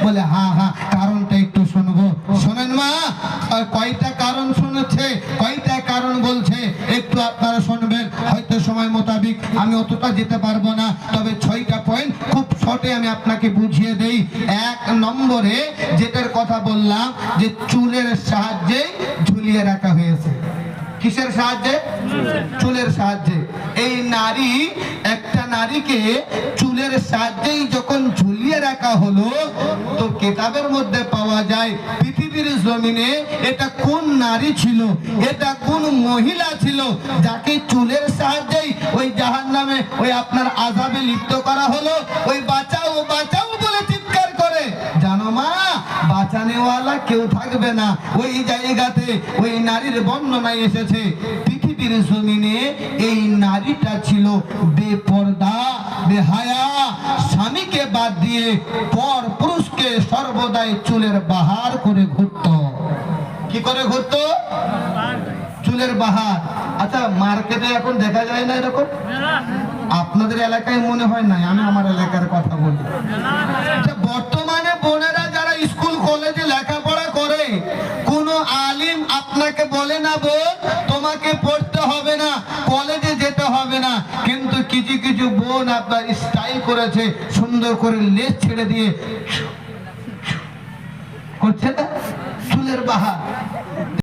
বলে হ্যাঁ হ্যাঁ, কারণটা একটু শুনবো। শোনেন মা, কয়টা কারণ শুনেছে, কয়টা কারণ বলছে একটু আপনারা শুনবেন। হয়তো সময় মোতাবিক আমি অতটা যেতে পারবো না, তবে 6টা পয়েন্ট খুব শর্টে আমি আপনাকে বুঝিয়ে দেই। 1 নম্বরে যেটার কথা বললাম যে চুলের সাহায্যে ঝুলিয়ে রাখা হয়েছে। কিসের সাহায্যে? চুলের সাহায্যে। এই নারী, একটা নারীকে চুলের সাহায্যেই যখন ঝুলিয়ে রাখা হলো, তো কিতাবের মধ্যে পাওয়া যায় পৃথিবীর জমিনে এটা কোন নারী ছিল, এটা কোন মহিলা ছিল যাকে চুলের সাহায্যেই ওই জাহান্নামে ওই আপনার আযাবে লিপ্ত করা হলো। ওই বাঁচাও বাঁচাও বলে চিৎকার করে। জানো মা, বাঁচানেওয়ালা কেউ থাকবে না ওই জায়গাতে। ওই নারীর বর্ণনায় এসেছে পৃথিবীর জমিনে এই নারীটা ছিল বেপরদা, বেহায়া, স্বামীকে বাদ দিয়ে পর পুরুষকে সর্বদাই চুলের বাহার করে ঘুরত। কি করে ঘুরত? চুলের বাহার। আচ্ছা, মার্কেটে এখন দেখা যায় না এরকম? আপনাদের এলাকায় মনে হয় না, আমি আমার এলাকার কথা বলি। আচ্ছা, বর্তমানে বোনেরা যারা স্কুল কলেজে লেখাপড়া করে, কোন আলিম আপনাকে বলে না বোন তোমাকে পড়তে হবে না, কলেজে যেতে হবে না, কিন্তু কিছু কিছু বোন আপনার স্টাইল করেছে, সুন্দর করে লেজ ছেড়ে দিয়ে করছে না, চুলের বাহার।